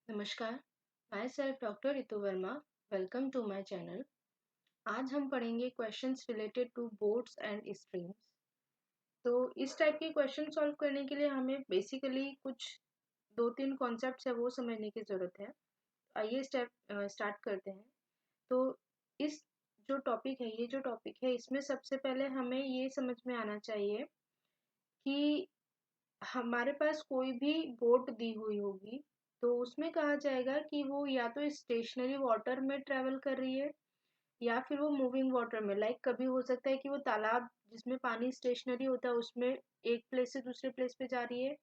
नमस्कार, myself doctor Ritu Verma. Welcome to my channel. आज हम पढ़ेंगे questions related to boats and streams. तो इस टाइप के क्वेश्चन सॉल्व करने के लिए हमें बेसिकली कुछ दो तीन कॉन्सेप्ट्स है वो समझने की ज़रूरत है। आइए स्टार्ट करते हैं। तो इस जो टॉपिक है इसमें सबसे पहले हमें ये समझ में आना चाहिए कि हमारे पास कोई भी बोट दी हुई होगी तो उसमें कहा जाएगा कि वो या तो स्टेशनरी वाटर में ट्रेवल कर रही है या फिर वो मूविंग वाटर में। लाइक कभी हो सकता है कि वो तालाब जिसमें पानी स्टेशनरी होता है उसमें एक प्लेस से दूसरे प्लेस पे जा रही है,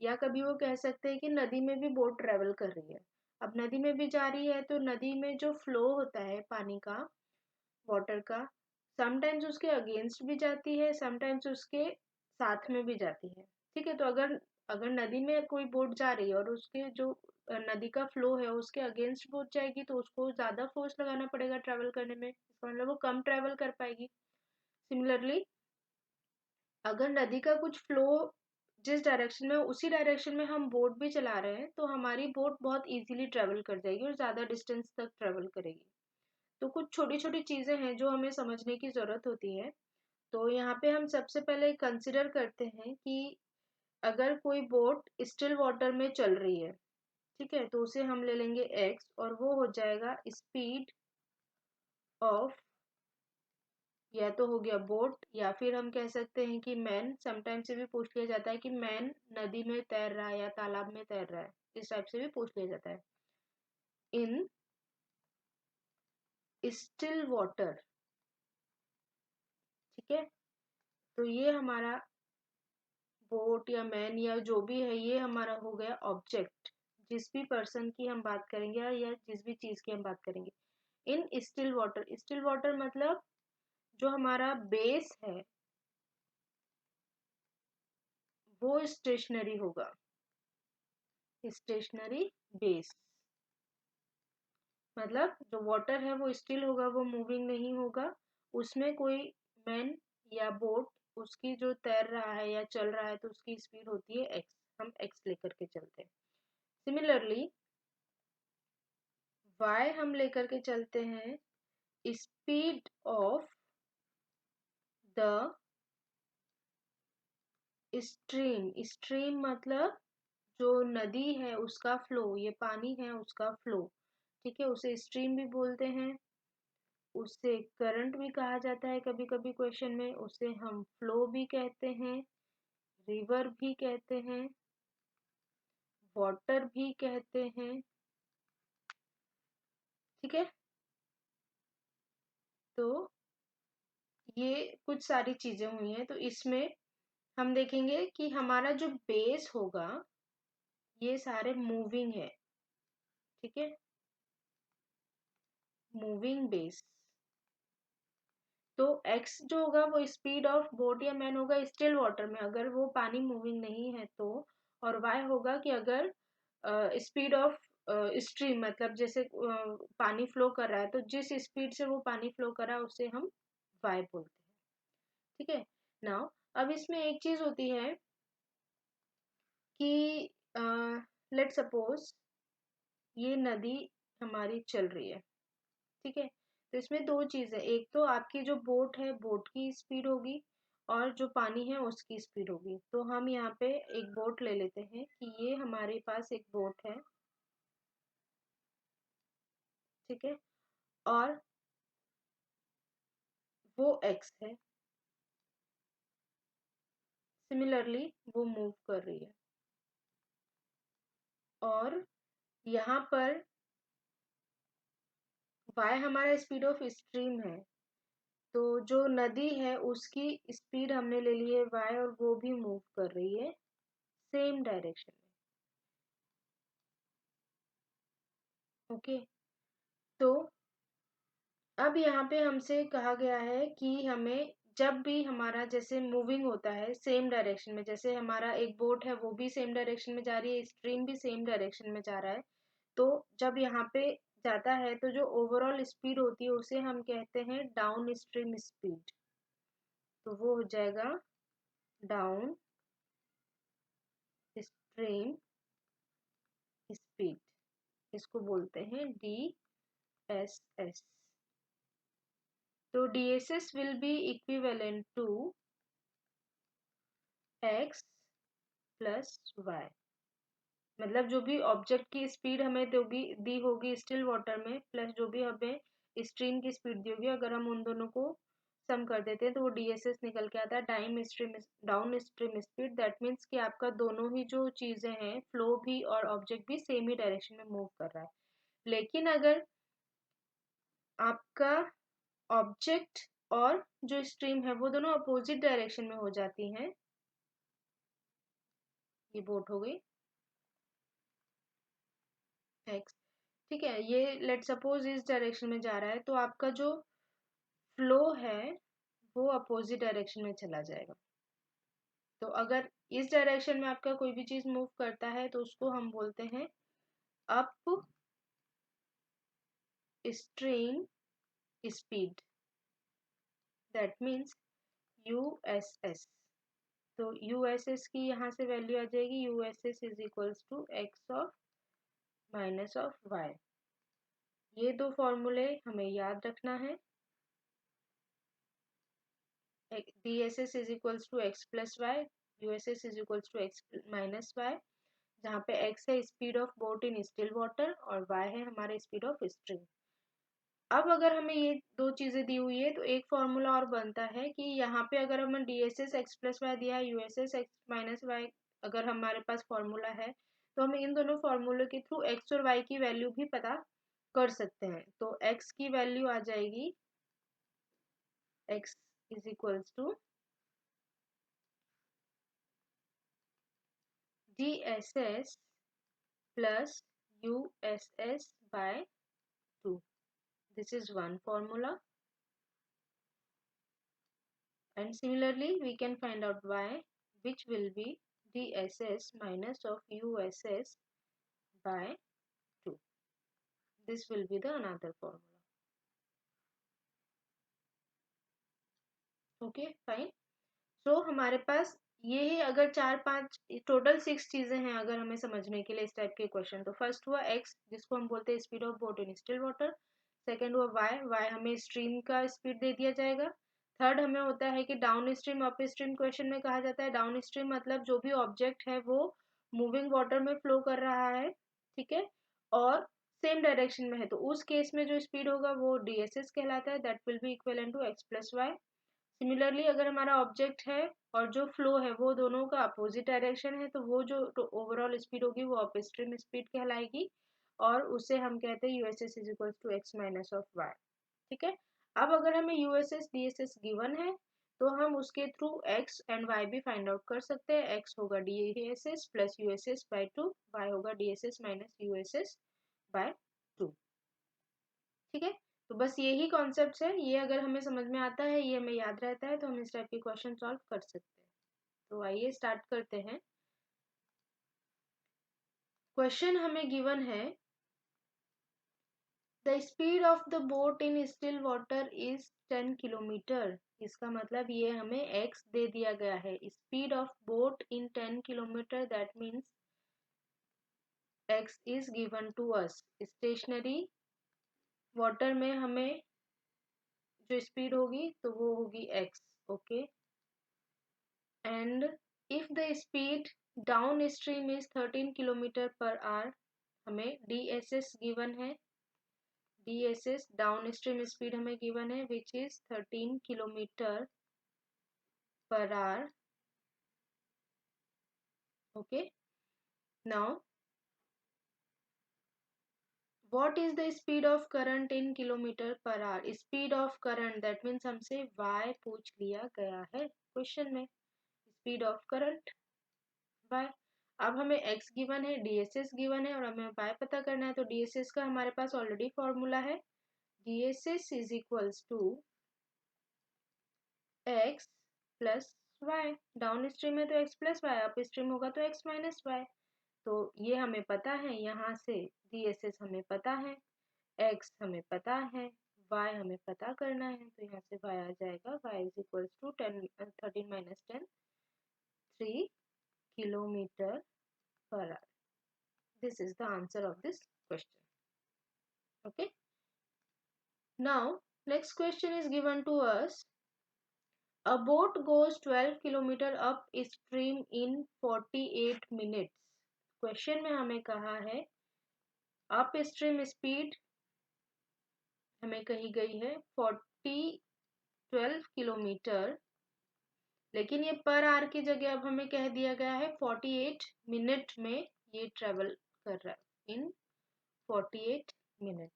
या कभी वो कह सकते हैं कि नदी में भी बोट ट्रेवल कर रही है। अब नदी में भी जा रही है तो नदी में जो फ्लो होता है पानी का, वाटर का, समटाइम्स उसके अगेंस्ट भी जाती है, समटाइम्स उसके साथ में भी जाती है। ठीक है, तो अगर अगर नदी में कोई बोट जा रही है और उसके जो नदी का फ्लो है उसके अगेंस्ट बोट जाएगी तो उसको ज्यादा फोर्स लगाना पड़ेगा ट्रैवल करने में, इसका मतलब वो कम ट्रैवल कर पाएगी। सिमिलरली अगर नदी का कुछ फ्लो जिस डायरेक्शन में उसी डायरेक्शन में हम बोट भी चला रहे हैं तो हमारी बोट बहुत इजीली ट्रैवल कर जाएगी और ज्यादा डिस्टेंस तक ट्रैवल करेगी। तो कुछ छोटी छोटी चीजें हैं जो हमें समझने की जरूरत होती है। तो यहाँ पे हम सबसे पहले कंसिडर करते हैं कि अगर कोई बोट स्टिल वाटर में चल रही है, ठीक है, तो उसे हम ले लेंगे x और वो हो जाएगा स्पीड ऑफ, या तो हो गया बोट या फिर हम कह सकते हैं कि मैन। समटाइम से भी पूछ लिया जाता है कि मैन नदी में तैर रहा है या तालाब में तैर रहा है, इस टाइप से भी पूछ लिया जाता है। इन स्टिल वाटर, ठीक है, तो ये हमारा बोट या मैन या जो भी है ये हमारा हो गया ऑब्जेक्ट, जिस भी पर्सन की हम बात करेंगे या जिस भी चीज की हम बात करेंगे। इन स्टिल वाटर, स्टिल वाटर मतलब जो हमारा बेस है वो स्टेशनरी होगा, स्टेशनरी बेस मतलब जो वाटर है वो स्टिल होगा, वो मूविंग नहीं होगा। उसमें कोई मैन या बोट उसकी जो तैर रहा है या चल रहा है तो उसकी स्पीड होती है एक्स, हम एक्स लेकर के चलते हैं। सिमिलरली वाई हम लेकर के चलते हैं speed of the stream. Stream मतलब जो नदी है उसका फ्लो, ये पानी है उसका फ्लो, ठीक है, उसे स्ट्रीम भी बोलते हैं, उससे करंट भी कहा जाता है कभी कभी क्वेश्चन में, उसे हम फ्लो भी कहते हैं, रिवर भी कहते हैं, वाटर भी कहते हैं, ठीक है। तो ये कुछ सारी चीजें हुई हैं, तो इसमें हम देखेंगे कि हमारा जो बेस होगा ये सारे मूविंग है, ठीक है, मूविंग बेस। तो x जो होगा वो स्पीड ऑफ बोट या मैन होगा स्टिल वाटर में अगर वो पानी मूविंग नहीं है तो, और y होगा कि अगर स्पीड ऑफ स्ट्रीम मतलब जैसे पानी फ्लो कर रहा है तो जिस स्पीड से वो पानी फ्लो कर रहा है उसे हम y बोलते हैं, ठीक है। नाउ अब इसमें एक चीज होती है कि लेट सपोज ये नदी हमारी चल रही है, ठीक है, तो इसमें दो चीज है, एक तो आपकी जो बोट है बोट की स्पीड होगी और जो पानी है उसकी स्पीड होगी। तो हम यहाँ पे एक बोट ले लेते हैं कि ये हमारे पास एक बोट है, ठीक है, और वो एक्स है, सिमिलरली वो मूव कर रही है, और यहाँ पर y हमारा स्पीड ऑफ स्ट्रीम है, तो जो नदी है उसकी स्पीड हमने ले ली है y और वो भी मूव कर रही है सेम डायरेक्शन में, ओके। तो अब यहाँ पे हमसे कहा गया है कि हमें जब भी हमारा जैसे मूविंग होता है सेम डायरेक्शन में, जैसे हमारा एक बोट है वो भी सेम डायरेक्शन में जा रही है, स्ट्रीम भी सेम डायरेक्शन में जा रहा है, तो जब यहाँ पे जाता है तो जो ओवरऑल स्पीड होती है उसे हम कहते हैं डाउन स्ट्रीम स्पीड। तो वो हो जाएगा डाउन स्ट्रीम स्पीड, इसको बोलते हैं DSS। तो DSS will be equivalent to x plus y। मतलब जो भी ऑब्जेक्ट की स्पीड हमें दी होगी स्टिल वाटर में, प्लस जो भी हमें स्ट्रीम की स्पीड दी होगी, अगर हम उन दोनों को सम कर देते हैं तो वो DSS निकल के आता है, down stream speed. That means कि आपका दोनों ही जो चीजें हैं, फ्लो भी और ऑब्जेक्ट भी सेम ही डायरेक्शन में मूव कर रहा है। लेकिन अगर आपका ऑब्जेक्ट और जो स्ट्रीम है वो दोनों अपोजिट डायरेक्शन में हो जाती हैं, ये बोट हो गई x, ठीक है, ये लेट सपोज इस डायरेक्शन में जा रहा है, तो आपका जो फ्लो है वो अपोजिट डायरेक्शन में चला जाएगा। तो अगर इस डायरेक्शन में आपका कोई भी चीज मूव करता है तो उसको हम बोलते हैं up stream speed, that means USS। तो USS की यहाँ से वैल्यू आ जाएगी USS is equals to x of minus of y। ये दो फॉर्मूले हमें याद रखना है। DSS is equals to x plus y, USS is equals to x minus y, जहाँ पे x है speed of boat in still water और y है हमारा स्पीड ऑफ स्ट्रीम। अब अगर हमें ये दो चीजें दी हुई है तो एक फॉर्मूला और बनता है कि यहाँ पे अगर हमें DSS x प्लस वाई दिया है, USS x माइनस वाई अगर हमारे पास फॉर्मूला है, तो हम इन दोनों फॉर्मूले के थ्रू x और y की वैल्यू भी पता कर सकते हैं। तो x की वैल्यू आ जाएगी x is equals to DSS plus USS by 2. This is one formula, and similarly we can find out y, which will be DSS minus of USS by 2. This will be the another formula. Okay, fine. So हमारे पास ये ही अगर 4-5 total 6 चीजें हैं अगर हमें समझने के लिए इस टाइप के क्वेश्चन। तो फर्स्ट हुआ x, जिसको हम बोलते हैं speed of boat in still water. Second हुआ y हमें स्ट्रीम का स्पीड दे दिया जाएगा। थर्ड हमें होता है कि down stream up stream question में कहा जाता है डाउन स्ट्रीम मतलब जो भी ऑब्जेक्ट है वो मूविंग वाटर में फ्लो कर रहा है, ठीक है, और सेम डायरेक्शन में है, तो उस केस में जो स्पीड होगा वो DSS कहलाता है, that will be equivalent to x plus y. Similarly अगर हमारा ऑब्जेक्ट है और जो फ्लो है वो दोनों का अपोजिट डायरेक्शन है, तो वो जो ओवरऑल स्पीड होगी वो अप स्ट्रीम स्पीड कहलाएगी, और उसे हम कहते हैं USS is equal to x minus of y, ठीक है। अब अगर हमें USS DSS गिवन है तो हम उसके थ्रू x एंड y भी फाइंड आउट कर सकते हैं। x होगा DSS plus USS by 2, y होगा DSS माइनस USS बाय 2, ठीक है। तो बस यही कॉन्सेप्ट है, ये अगर हमें समझ में आता है, ये हमें याद रहता है, तो हम इस टाइप के क्वेश्चन सॉल्व कर सकते हैं। तो आइए स्टार्ट करते हैं। क्वेश्चन हमें गिवन है the speed of the boat in still water is 10 kilometre. इसका मतलब ये हमें x दे दिया गया है, speed of boat in 10 kilometre, that means x is given to us. Stationary water में हमें जो स्पीड होगी तो वो होगी x, okay. And if the speed downstream is 13 kilometre per hour, हमें DSS गिवन है, DSS डाउनस्ट्रीम स्पीड हमें गिवन है which is 13 kilometre per hour, okay. Now what is the speed of current in kilometre per hour. Speed of current that means हमसे y पूछ लिया गया है question में, स्पीड ऑफ करंट y। अब हमें x गिवन है, DSS गिवन है और हमें y पता करना है। तो DSS का हमारे पास ऑलरेडी फॉर्मूला है, DSS is equals to x plus y. Downstream है तो x plus y, upstream होगा तो x माइनस वाई। तो ये हमें पता है, यहाँ से DSS हमें पता है, x हमें पता है, y हमें पता करना है, तो यहाँ से y आ जाएगा y is equals to 13 minus 10, 3 kilometre per hour. This is the answer of this question. Okay. Now, next question is given to us. A boat goes 12 kilometre up stream in 48 minutes. Question में हमें कहा है up stream speed हमें कही गई है 12 kilometre, लेकिन ये पर आवर की जगह अब हमें कह दिया गया है 48 मिनट में ये ट्रेवल कर रहा है, इन 48 मिनट।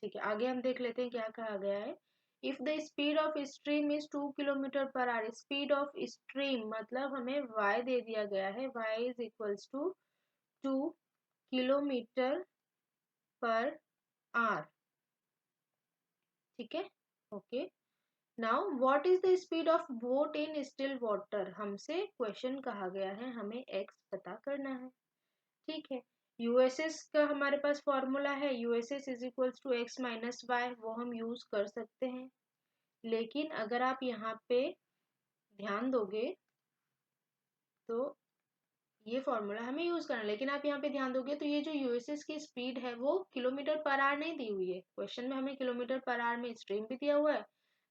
ठीक है, आगे हम देख लेते हैं क्या कहा गया है। If the speed of stream is 2 kilometre per hour, speed of stream मतलब हमें y दे दिया गया है, y is equals to 2 kilometre per hour. ठीक है, okay. Now what is the speed of boat in still water, हमसे question कहा गया है, हमें x पता करना है। ठीक है, यूएसएस का हमारे पास फॉर्मूला है, USS is equals to x minus y, वो हम यूज कर सकते हैं। लेकिन अगर आप यहाँ पे ध्यान दोगे तो ये फॉर्मूला हमें यूज करना है, लेकिन आप यहाँ पे ध्यान दोगे तो ये जो यूएसएस की स्पीड है वो किलोमीटर पर आवर नहीं दी हुई है। क्वेश्चन में हमें किलोमीटर पर आवर में स्ट्रीम भी दिया हुआ है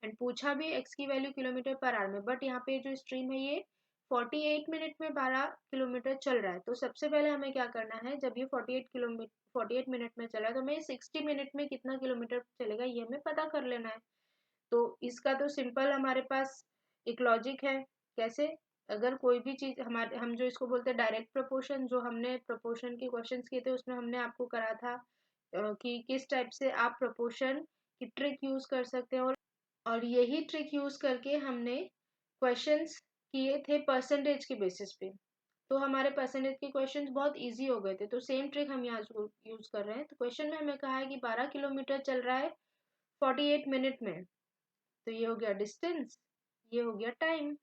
एंड पूछा भी एक्स की वैल्यू किलोमीटर पर आवर में, बट यहाँ पे जो स्ट्रीम है ये 48 मिनट में 12 किलोमीटर चल रहा है। तो सबसे पहले हमें क्या करना है, जब ये 48 मिनट में चल रहा है तो हमें 60 मिनट में कितना किलोमीटर चलेगा ये हमें पता कर लेना है। तो इसका तो सिंपल हमारे पास एक लॉजिक है। कैसे, अगर कोई भी चीज हमारे, हम जो इसको बोलते हैं डायरेक्ट प्रोपोर्शन, जो हमने प्रोपोर्शन के क्वेश्चंस किए थे उसमें हमने आपको करा था कि किस टाइप से आप प्रोपोर्शन की ट्रिक यूज कर सकते हैं, और यही ट्रिक यूज करके हमने क्वेश्चंस किए थे परसेंटेज के बेसिस पे। तो हमारे परसेंटेज के क्वेश्चंस बहुत इजी हो गए थे, तो सेम ट्रिक हम यहाँ यूज कर रहे हैं। तो क्वेश्चन में हमें कहा है कि 12 किलोमीटर चल रहा है 48 मिनट में, तो ये हो गया डिस्टेंस, ये हो गया टाइम।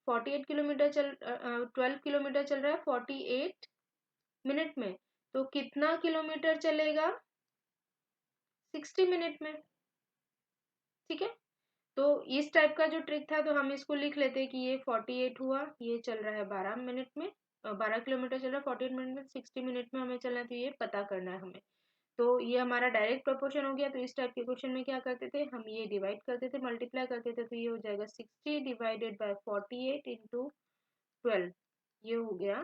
48 किलोमीटर 12 किलोमीटर चल रहा है 48 मिनट में, तो कितना किलोमीटर चलेगा 60 मिनट में। ठीक है, तो इस टाइप का जो ट्रिक था तो हम इसको लिख लेते हैं कि ये 48 हुआ, ये चल रहा है 12 मिनट में, 12 किलोमीटर चल रहा है 48 मिनट में, 60 मिनट में हमें चलना है, तो ये पता करना है हमें। तो ये हमारा डायरेक्ट प्रोपोर्शन हो गया। तो इस टाइप के क्वेश्चन में क्या करते थे, हम ये डिवाइड करते थे, मल्टीप्लाई करते थे, तो ये हो जाएगा 60 डिवाइडेड बाय 48 इंटू 12, ये हो गया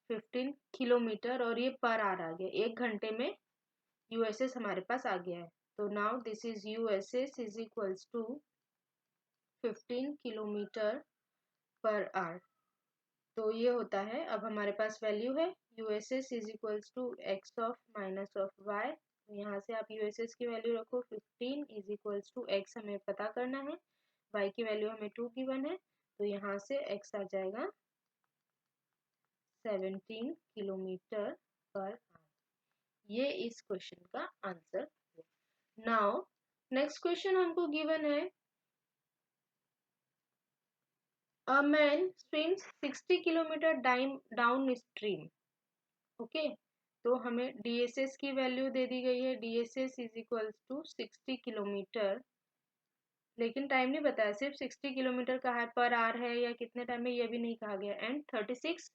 15 किलोमीटर, और ये पर आवर आ गया, 1 घंटे में यूएसएस हमारे पास आ गया है। तो now this is USS is equals to 15 kilometre per hour. तो ये होता है, अब हमारे पास वैल्यू है USS is equals to x of minus of y. यहाँ से आप यूएसएस की वैल्यू रखो, 15 इज इक्वल्स टू एक्स हमें पता करना है, वाई की वैल्यू हमें 2 गिवन है, तो यहाँ से एक्स आ जाएगा 17 किलोमीटर पर आवर। ये इस क्वेश्चन का आंसर है। नाउ नेक्स्ट क्वेश्चन हमको गिवन है, a man swims 60 kilometre downstream. Okay, तो हमें डीएसएस की वैल्यू दे दी गई है, DSS is equals to 60 kilometre, लेकिन टाइम नहीं बताया, सिर्फ 60 किलोमीटर का है, पर आवर है या कितने टाइम में ये भी नहीं कहा गया, and 36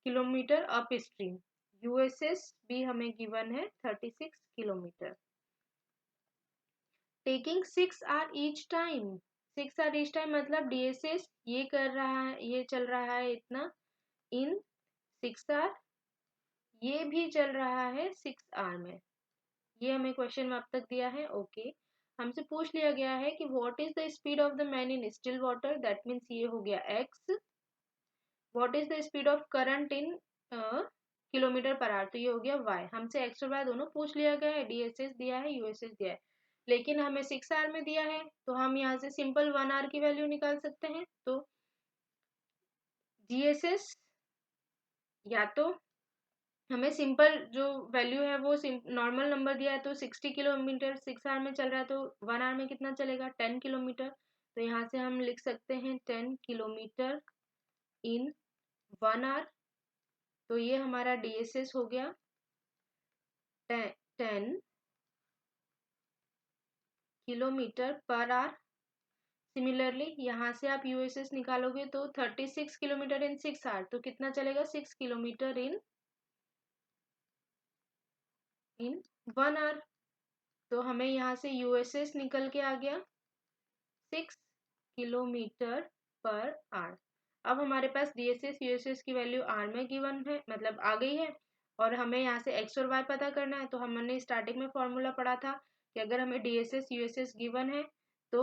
kilometre upstream. USS भी हमें गिवन है 36 kilometre, taking 6 hour each time. 6 hour each time मतलब डीएसएस ये कर रहा है, ये चल रहा है इतना इन 6 आवर, ये भी चल रहा है 6 आवर में। ये हमें क्वेश्चन में अब तक दिया है। ओके, हमसे पूछ लिया गया है कि what is the speed of the man in still water, that means ये हो गया x. What is the speed of current in kilometre per hour, तो ये हो गया वाई। हमसे एक्स और वाई दोनों पूछ लिया गया है, डीएसएस दिया है, यूएसएस दिया है, लेकिन हमें 6 आवर में दिया है, तो हम यहाँ से सिंपल 1 आवर की वैल्यू निकाल सकते हैं। तो डीएसएस या तो हमें सिंपल जो वैल्यू है वो नॉर्मल नंबर दिया है, तो 60 किलोमीटर 6 आवर में चल रहा है, तो 1 आवर में कितना चलेगा 10 किलोमीटर, तो यहाँ से हम लिख सकते हैं 10 किलोमीटर इन 1 आवर। तो ये हमारा डीएसएस हो गया 10 किलोमीटर पर आवर। सिमिलरली यहाँ से आप यूएसएस निकालोगे तो 36 किलोमीटर इन 6 आवर, तो कितना चलेगा 6 किलोमीटर इन इन 1 आवर। तो हमें यहाँ से यूएसएस निकल के आ गया 6 किलोमीटर पर आवर। अब हमारे पास डीएसएस यूएसएस की वैल्यू आर में गिवन है, मतलब आ गई है, और हमें यहाँ से एक्स और वाई पता करना है। तो हमने स्टार्टिंग में फॉर्मूला पढ़ा था कि अगर हमें डीएसएस यूएसएस गिवन है तो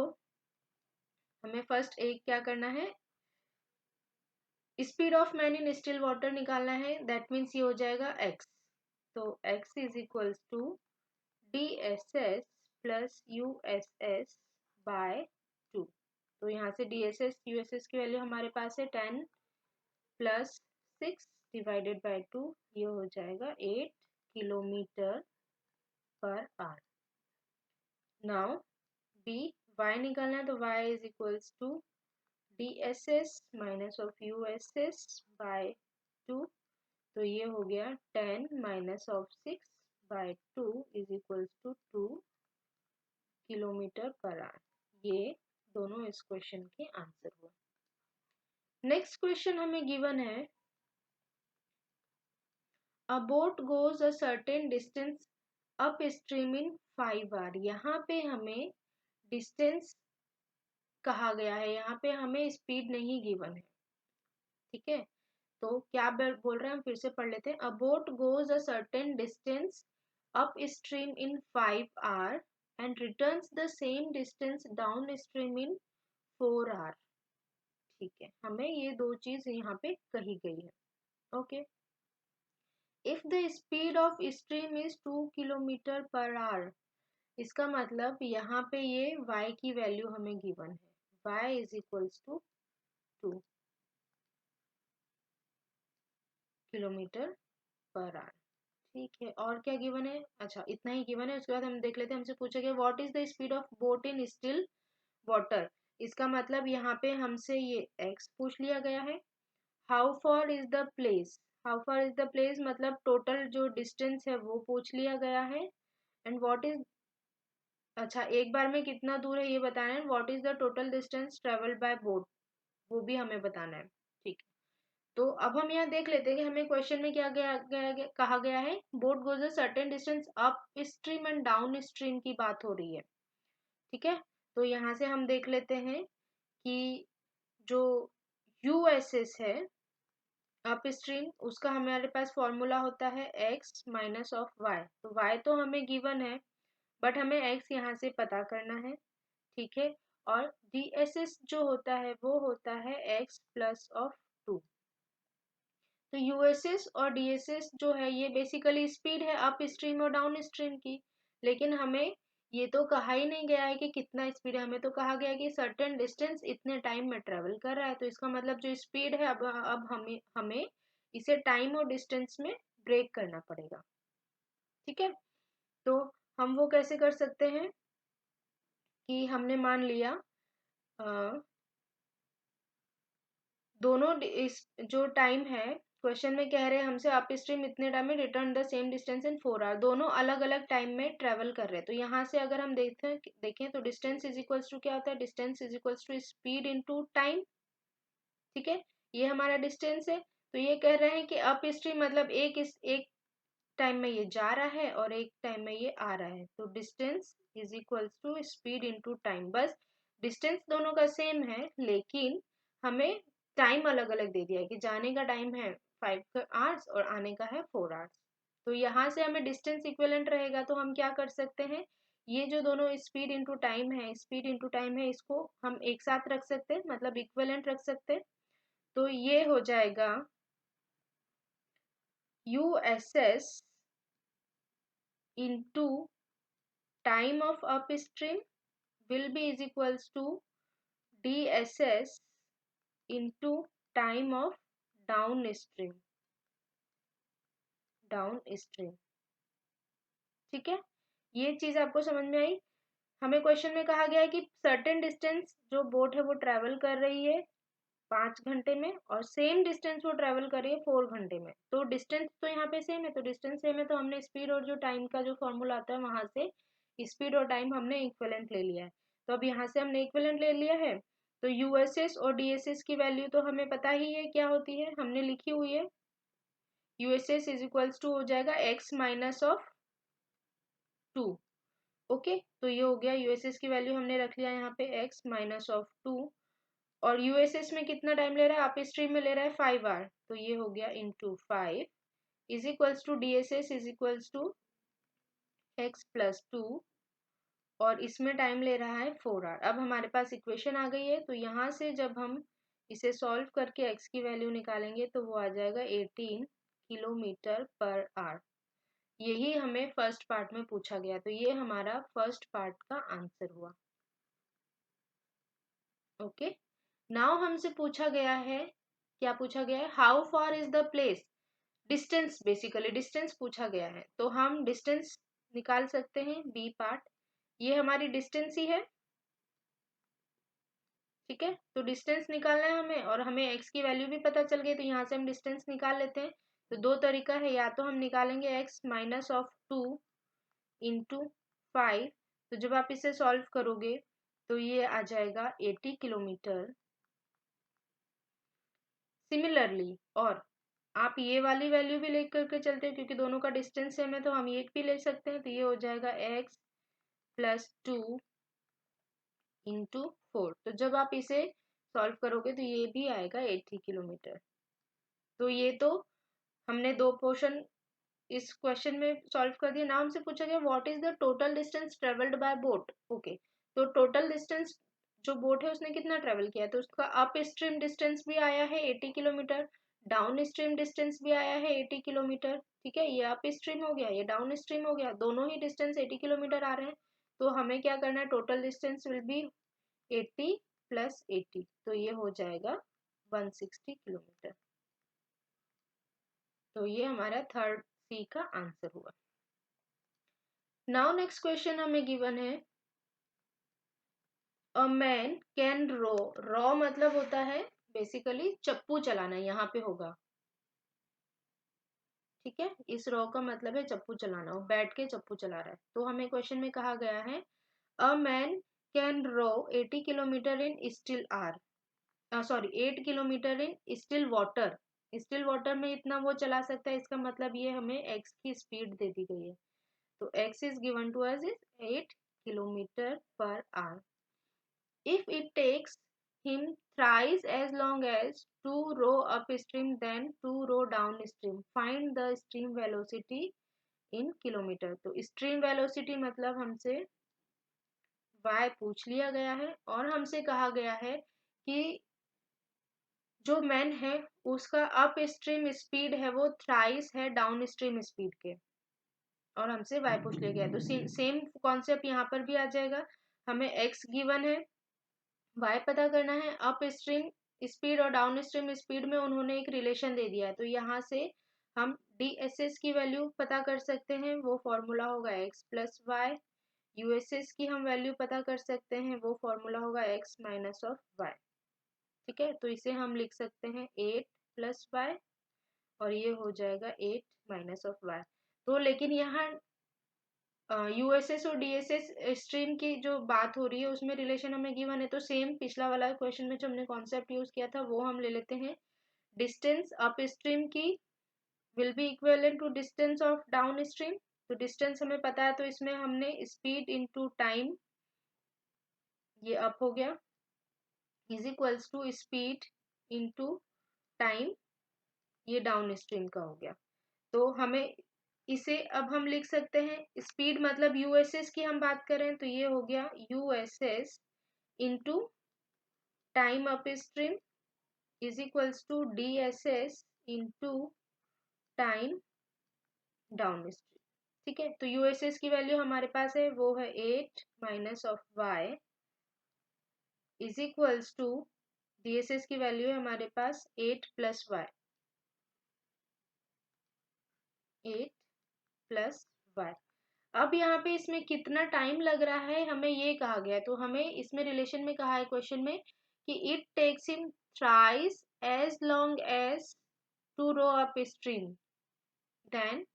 हमें फर्स्ट एक क्या करना है, speed of man in still water निकालना है। दैट मीन्स ये हो जाएगा x। तो x is equals to DSS plus USS by 2। तो यहाँ से DSS USS की वैल्यू हमारे पास है 10 प्लस 6 डिवाइडेड बाय 2, ये हो जाएगा 8 kilometre per our. Now y निकालना है, तो y is equals to DSS minus of USS by 2। तो ये हो गया 10 minus of 6 by 2 is equals to 2 kilometre per hour. ये दोनों इस क्वेश्चन के आंसर हुए। नेक्स्ट क्वेश्चन हमें गिवन है, a boat goes a certain distance upstream in 5 hour. यहाँ पे हमें डिस्टेंस कहा गया है, यहाँ पे हमें स्पीड नहीं गिवन है। ठीक है, तो क्या बोल रहे हैं, हम फिर से पढ़ लेते हैं। A boat goes a certain distance upstream in 5 hour and returns the same distance downstream in 4 hour. ठीक है, हमें ये दो चीज यहाँ पे कही गई है। Okay, if the speed of stream is 2 kilometre per our, इसका मतलब यहाँ पे ये y की वैल्यू हमें गिवन है, y is equals to 2 kilometre per hour. ठीक है, और क्या गिवन है, अच्छा इतना ही गिवन है। उसके बाद हम देख लेते हैं, हमसे पूछा गया what is the speed of boat in still water. इसका मतलब यहाँ पे हमसे ये x पूछ लिया गया है। How for is the place, how for is the place मतलब टोटल जो डिस्टेंस है वो पूछ लिया गया है। एंड व्हाट इज, अच्छा एक बार में कितना दूर है ये बताना है। What is the total distance travelled by boat, वो भी हमें बताना है। ठीक है, तो अब हम यहाँ देख लेते हैं कि हमें क्वेश्चन में क्या कहा गया है। Boat goes a certain distance up stream and down stream की बात हो रही है। ठीक है, तो यहाँ से हम देख लेते हैं कि जो यूएसएस है अप स्ट्रीम, उसका हमारे पास फॉर्मूला होता है x माइनस ऑफ वाई। तो y तो हमें गिवन है, बट हमें x यहाँ से पता करना है। ठीक है, और DSS जो होता है वो होता है x प्लस ऑफ 2। तो यूएसएस और डीएसएस जो है ये बेसिकली स्पीड है अप स्ट्रीम और डाउन स्ट्रीम की, लेकिन हमें ये तो कहा ही नहीं गया है कि कितना स्पीड है। हमें तो कहा गया है कि सर्टेन डिस्टेंस इतने टाइम में ट्रेवल कर रहा है। तो इसका मतलब जो स्पीड है अब हमें इसे टाइम और डिस्टेंस में ब्रेक करना पड़ेगा। ठीक है, तो हम वो कैसे कर सकते हैं कि हमने मान लिया दोनों जो टाइम है, क्वेश्चन में कह रहे हैं हमसे अप स्ट्रीम इतने टाइम में return the same distance in 4 hour, दोनों अलग अलग टाइम में ट्रेवल कर रहे हैं। तो यहाँ से अगर हम देखें तो डिस्टेंस इज इक्वल्स टू क्या होता है, distance is equals to speed into time. ठीक है, ये हमारा डिस्टेंस है। तो ये कह रहे हैं कि अप स्ट्रीम मतलब एक टाइम में ये जा रहा है और एक टाइम में ये आ रहा है। तो distance is equals to speed into time. बस डिस्टेंस दोनों का सेम है, लेकिन हमें टाइम अलग अलग दे दिया है कि जाने का टाइम है 5 आवर्स और आने का है 4 आवर्स। तो यहाँ से हमें डिस्टेंस इक्विवेलेंट रहेगा, तो हम क्या कर सकते हैं, ये जो दोनों स्पीड इनटू टाइम है, स्पीड इनटू टाइम है, इसको हम एक साथ रख सकते हैं, मतलब इक्विवेलेंट रख सकते हैं। तो ये हो जाएगा USS into time of upstream will be is equals to DSS into time of downstream। ठीक है, ये चीज आपको समझ में आई। हमें क्वेश्चन में कहा गया है कि सर्टेन डिस्टेंस जो बोट है वो ट्रेवल कर रही है 5 घंटे में, और सेम डिस्टेंस वो ट्रेवल कर रही है 4 घंटे में। तो डिस्टेंस तो यहाँ पे सेम है, तो डिस्टेंस सेम है, तो हमने स्पीड और जो टाइम का जो फॉर्मूला आता है वहां से स्पीड और टाइम हमने इक्विवेलेंट ले लिया है। तो अब यहाँ से हमने इक्विवेलेंट ले लिया है, तो यूएसएस और डीएसएस की वैल्यू तो हमें पता ही है क्या होती है, हमने लिखी हुई है। यूएसएस इज इक्वल्स टू हो जाएगा x माइनस ऑफ 2। ओके, तो ये हो गया यूएसएस की वैल्यू हमने रख लिया यहाँ पे x माइनस ऑफ 2, और यूएसएस में कितना टाइम ले रहा है, अप स्ट्रीम में ले रहा है 5 आवर, तो ये हो गया into 5 is equals to DSS is equals to x plus 2, और इसमें टाइम ले रहा है 4 आवर। अब हमारे पास इक्वेशन आ गई है, तो यहाँ से जब हम इसे सॉल्व करके x की वैल्यू निकालेंगे तो वो आ जाएगा 18 किलोमीटर पर आवर। यही हमें फर्स्ट पार्ट में पूछा गया, तो ये हमारा फर्स्ट पार्ट का आंसर हुआ। ओके, नाउ हमसे पूछा गया है, क्या पूछा गया है, how far is the place, distance, basically distance पूछा गया है, तो हम डिस्टेंस निकाल सकते हैं बी पार्ट। ये हमारी डिस्टेंस ही है, ठीक है, तो डिस्टेंस निकालना है हमें, और हमें x की वैल्यू भी पता चल गई, तो यहाँ से हम डिस्टेंस निकाल लेते हैं। तो दो तरीका है, या तो हम निकालेंगे x माइनस ऑफ 2 इंटू 5, तो जब आप इसे सॉल्व करोगे तो ये आ जाएगा 80 किलोमीटर। सिमिलरली, और आप ये वाली वैल्यू भी ले करके चलते हैं, क्योंकि दोनों का डिस्टेंस सेम है, तो हम ये भी ले सकते हैं, तो ये हो जाएगा x प्लस 2 इंटू 4। तो जब आप इसे सॉल्व करोगे तो ये भी आएगा 80 किलोमीटर। तो ये तो हमने दो पोर्शन इस क्वेश्चन में सॉल्व कर दिया। नाम से पूछा गया what is the total distance travelled by boat. Okay, तो टोटल डिस्टेंस जो बोट है उसने कितना ट्रेवल किया है, तो उसका अप स्ट्रीम डिस्टेंस भी आया है 80 किलोमीटर, डाउन स्ट्रीम डिस्टेंस भी आया है 80 किलोमीटर। ठीक है, ये अप स्ट्रीम हो गया, ये डाउन स्ट्रीम हो गया, दोनों ही डिस्टेंस 80 किलोमीटर आ रहे हैं। तो हमें क्या करना है, total distance will be 80 plus 80, तो ये हो जाएगा 160 किलोमीटर। तो ये हमारा थर्ड सी का आंसर हुआ। नाउ नेक्स्ट क्वेश्चन हमें गिवन है, a man can row, row मतलब होता है बेसिकली चप्पू चलाना, यहाँ पे होगा, ठीक है, इस रॉ का मतलब है चप्पू चलाना, वो बैठ के चप्पू चला रहा है। तो हमें क्वेश्चन में कहा गया है, a man can row 80 kilometre in still are, sorry 8 kilometre in still water, still water में इतना वो चला सकता है, इसका मतलब ये हमें एक्स की स्पीड दे दी गई है। तो x is given to us is 8 kilometer per hour. If it takes him thrice as long as to row upstream than to row downstream, find the stream velocity in kilometer. तो stream velocity मतलब हमसे y पूछ लिया गया है, और हमसे कहा गया है कि जो मैन है उसका अप स्ट्रीम स्पीड है वो थ्राइस है डाउन स्ट्रीम स्पीड के, और हमसे y पूछ लिया गया है। तो सेम कॉन्सेप्ट यहाँ पर भी आ जाएगा, हमें x गिवन है, y पता करना है, अप स्ट्रीम स्पीड और डाउन स्ट्रीम स्पीड में उन्होंने एक रिलेशन दे दिया है, तो यहाँ से हम dss की वैल्यू पता कर सकते हैं, वो फॉर्मूला होगा x प्लस वाई, यूएसएस की हम वैल्यू पता कर सकते हैं, वो फॉर्मूला होगा x माइनस ऑफ वाई। ठीक है, तो इसे हम लिख सकते हैं 8 प्लस वाई, और ये हो जाएगा 8 माइनस ऑफ वाई। तो लेकिन यहाँ यूएसएस और डीएसएस स्ट्रीम की जो बात हो रही है उसमें रिलेशन हमें गिवन है, तो सेम पिछला वाला क्वेश्चन में जो हमने कॉन्सेप्ट यूज किया था वो हम ले लेते हैं, डिस्टेंस अप स्ट्रीम की will be equivalent to distance of downstream. तो डिस्टेंस हमें पता है, तो इसमें हमने स्पीड इनटू टाइम, ये अप हो गया, is equals to speed into time, ये डाउन स्ट्रीम का हो गया। तो हमें इसे अब हम लिख सकते हैं, स्पीड मतलब यूएसएस की हम बात करें तो ये हो गया USS into time upstream is equals to DSS into time downstream. ठीक है, तो यूएसएस की वैल्यू हमारे पास है, वो है 8 minus of y is equals to DSS की वैल्यू है हमारे पास 8 प्लस वाई, 8 प्लस वाई। अब यहाँ पे इसमें कितना टाइम लग रहा है हमें ये कहा गया है, तो हमें इसमें रिलेशन में कहा है क्वेश्चन में कि it takes him thrice as long as to row upstream then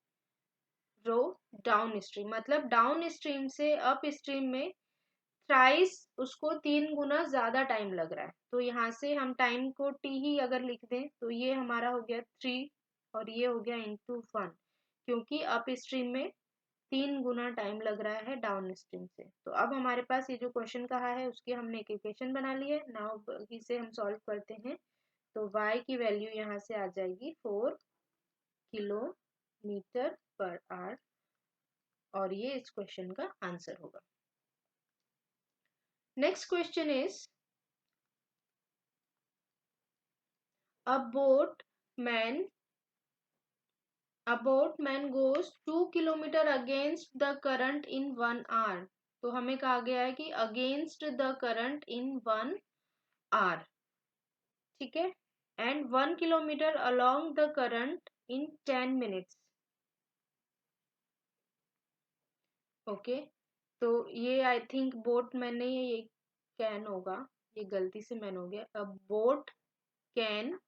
row downstream, मतलब डाउन स्ट्रीम से अप स्ट्रीम में थ्राइस उसको 3 गुना ज्यादा टाइम लग रहा है। तो यहाँ से हम टाइम को टी ही अगर लिख दें तो ये हमारा हो गया 3, और ये हो गया इंटू 1, क्योंकि अप स्ट्रीम में 3 गुना टाइम लग रहा है डाउन स्ट्रीम से। तो अब हमारे पास ये जो क्वेश्चन कहा है उसकी हमने एक इक्वेशन बना ली है। नाउ इसे हम सॉल्व करते हैं। तो y की वैल्यू यहाँ से आ जाएगी 4 किलोमीटर पर आवर और ये इस क्वेश्चन का आंसर होगा। Next question is a boatman goes 2 kilometre against the current in 1 hour। तो हमें कहा गया है कि against the current in 1 hour, ठीक है, and 1 kilometre along the current in 10 minutes। Okay तो ये आई थिंक बोट मैन नहीं है, ये कैन होगा, ये गलती से मैन हो गया। Can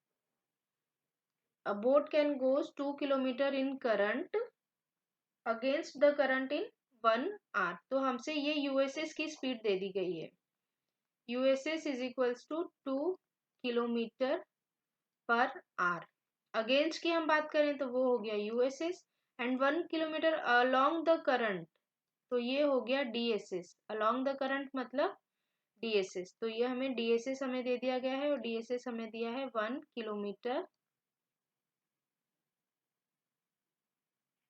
a boat can goes 2 kilometre in current against the current in 1 hour। तो हमसे ये यूएसएस की स्पीड दे दी गई है। USS is equals to 2 kilometre per hour. Against की हम बात करें तो वो हो गया USS and 1 kilometre along the current, तो ये हो गया डीएसएस। अलोंग द करंट मतलब डीएसएस, तो ये हमें डीएसएस हमें दे दिया गया है और डीएसएस हमें दिया है 1 किलोमीटर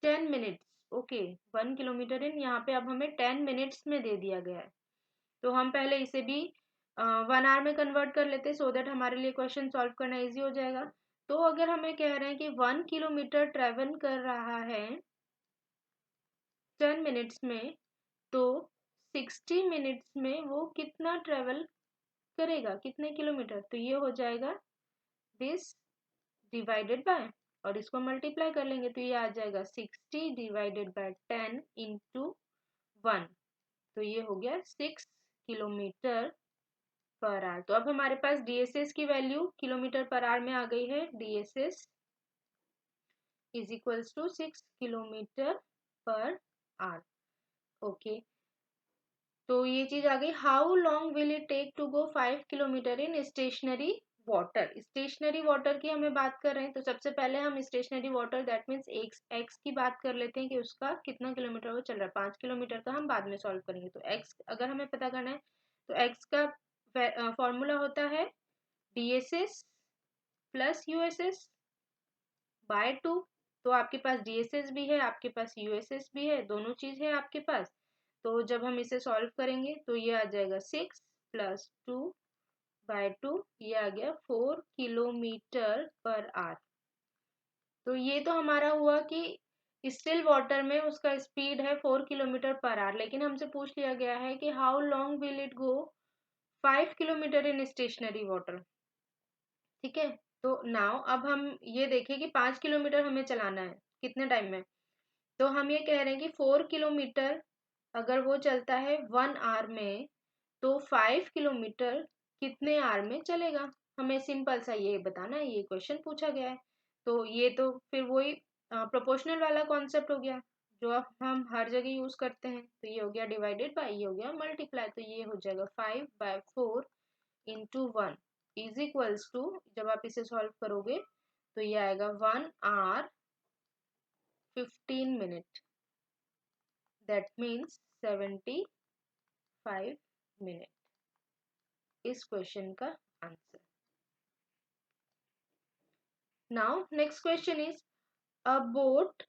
10 मिनट्स। ओके 1 किलोमीटर इन यहाँ पे अब हमें 10 मिनट्स में दे दिया गया है। तो हम पहले इसे भी 1 आवर में कन्वर्ट कर लेते हैं सो दैट हमारे लिए क्वेश्चन सॉल्व करना इजी हो जाएगा। तो अगर हमें कह रहे हैं कि 1 किलोमीटर ट्रेवल कर रहा है 10 मिनट्स में, तो 60 मिनट्स में वो कितना ट्रेवल करेगा, कितने किलोमीटर, तो ये हो जाएगा दिस डिवाइडेड बाय, और इसको मल्टीप्लाई कर लेंगे तो ये आ जाएगा 60 डिवाइडेड बाय 10 इंटू 1, तो ये हो गया 6 किलोमीटर पर आवर। तो अब हमारे पास डीएसएस की वैल्यू किलोमीटर पर आवर में आ गई है। DSS is equals to 6 kilometre per hour. Okay तो ये चीज आ गई। How long will it take to go 5 kilometre in stationary water. Stationary water की हमें बात कर रहे हैं, तो सबसे पहले हम stationary water that means x की बात कर लेते हैं कि उसका कितना किलोमीटर वो चल रहा है। 5 किलोमीटर का हम बाद में सॉल्व करेंगे। तो एक्स अगर हमें पता करना है तो एक्स का फॉर्मूला होता है डीएसएस प्लस यूएसएस बाय 2। तो आपके पास डीएसएस भी है, आपके पास यूएसएस भी है, दोनों चीज है आपके पास। तो जब हम इसे सॉल्व करेंगे तो ये आ जाएगा 6 प्लस 2 बाय 2, ये आ गया 4 किलोमीटर पर आवर। तो ये तो हमारा हुआ कि स्टिल वाटर में उसका स्पीड है 4 किलोमीटर पर आवर, लेकिन हमसे पूछ लिया गया है कि how long will it go 5 kilometre in stationary water. ठीक है तो नाउ अब हम ये देखें कि 5 किलोमीटर हमें चलाना है कितने टाइम में। तो हम ये कह रहे हैं कि 4 किलोमीटर अगर वो चलता है 1 आवर में, तो 5 किलोमीटर कितने आवर में चलेगा, हमें सिंपल सा ये बताना है। ये क्वेश्चन पूछा गया है तो ये तो फिर वही प्रोपोर्शनल वाला कॉन्सेप्ट हो गया जो अब हम हर जगह यूज करते हैं। तो ये हो गया डिवाइडेड बाय, ये हो गया मल्टीप्लाई, तो ये हो जाएगा 5/4 इंटू 1 इज इक्वल्स टू, जब आप इसे सॉल्व करोगे तो ये आएगा 1 hour 15 minute, that means 75 minute इस क्वेश्चन का answer. Now next question is a boat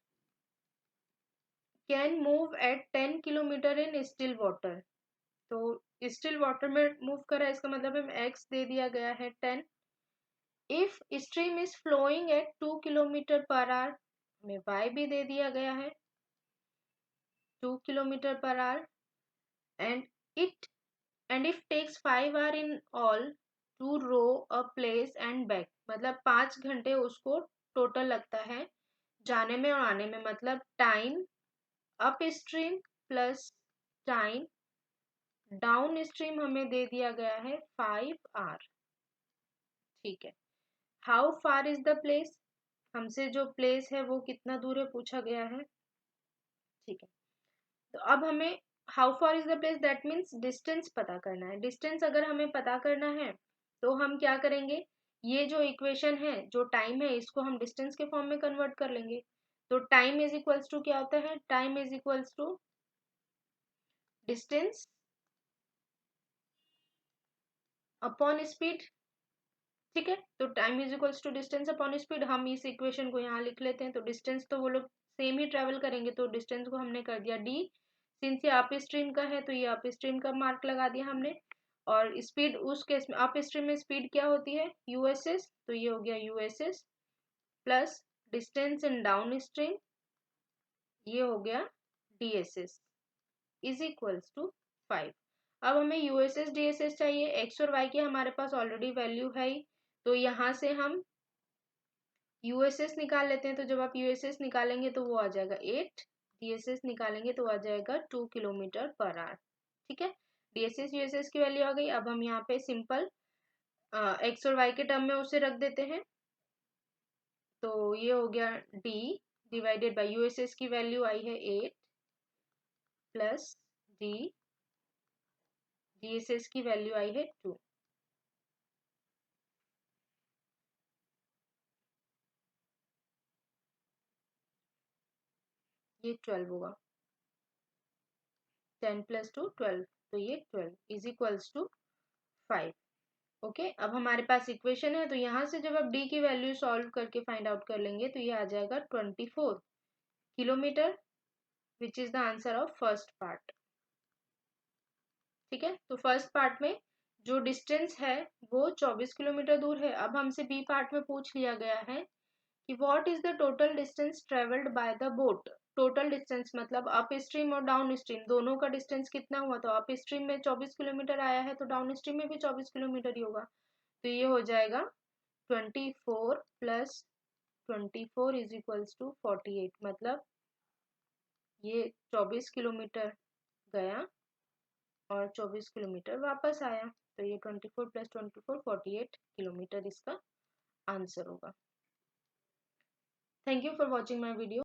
can move at 10 kilometre in still water. तो स्टिल वाटर में मूव कर रहा है, इसका मतलब हमें एक्स दे दिया गया है 10। If stream is flowing at 2 kilometre per hour, हमें वाई भी दे दिया गया है 2 kilometre per hour, and it if takes 5 hour in all to row a place and back, मतलब 5 घंटे उसको टोटल लगता है जाने में और आने में, मतलब time up stream plus time down stream हमें दे दिया गया है 5 आवर। ठीक है how far is the place, हमसे जो प्लेस है वो कितना दूर है पूछा गया है। ठीक है तो अब हमें how far is the place that means distance पता करना है। डिस्टेंस अगर हमें पता करना है तो हम क्या करेंगे, ये जो इक्वेशन है जो टाइम है इसको हम डिस्टेंस के फॉर्म में कन्वर्ट कर लेंगे। तो टाइम इज इक्वल्स टू क्या होता है, time is equals to distance upon speed. ठीक है, तो time is equals to distance upon speed. हम इस इक्वेशन को यहाँ लिख लेते हैं। तो डिस्टेंस तो वो लोग सेम ही ट्रेवल करेंगे, तो डिस्टेंस को हमने कर दिया डी। सिंस ये अप स्ट्रीम का है तो ये अप स्ट्रीम का मार्क लगा दिया हमने। और स्पीड उस केस में अप स्ट्रीम में स्पीड क्या होती है, यूएसएस, तो ये हो गया USS plus distance in down stream, ये हो गया डीएसएस इज इक्वल्स टू 5। अब हमें यूएसएस डीएसएस चाहिए, एक्स और वाई की हमारे पास ऑलरेडी वैल्यू है ही, तो यहाँ से हम यूएसएस निकाल लेते हैं। तो जब आप यूएसएस निकालेंगे तो वो आ जाएगा 8, डीएसएस निकालेंगे तो आ जाएगा 2 किलोमीटर पर आवर। ठीक है, डीएसएस यूएसएस की वैल्यू आ गई। अब हम यहाँ पे सिंपल एक्स और वाई के टर्म में उसे रख देते हैं। तो ये हो गया डी डिवाइडेड बाई यूएसएस की वैल्यू आई है 8 प्लस डी डीएसएस की वैल्यू आई है 2। ये 12 होगा, 10 प्लस 2 12, तो ये 12 इज इक्वल्स टू 5। ओके, अब हमारे पास इक्वेशन है, तो यहाँ से जब आप डी की वैल्यू सॉल्व करके फाइंड आउट कर लेंगे तो ये आ जाएगा 24 kilometre, which is the answer of first part. ठीक है, तो फर्स्ट पार्ट में जो डिस्टेंस है वो 24 किलोमीटर दूर है। अब हमसे बी पार्ट में पूछ लिया गया है कि what is the total distance travelled by the boat. Total distance मतलब अप स्ट्रीम और डाउन स्ट्रीम दोनों का डिस्टेंस कितना हुआ, तो अप स्ट्रीम में 24 किलोमीटर आया है, तो डाउन स्ट्रीम में भी 24 किलोमीटर ही होगा। तो ये हो जाएगा 24 प्लस 24 इज इक्वल्स टू 48, मतलब ये 24 किलोमीटर गया और 24 किलोमीटर वापस आया। तो ये 24 प्लस 24 48 किलोमीटर इसका आंसर होगा। Thank you for watching my video.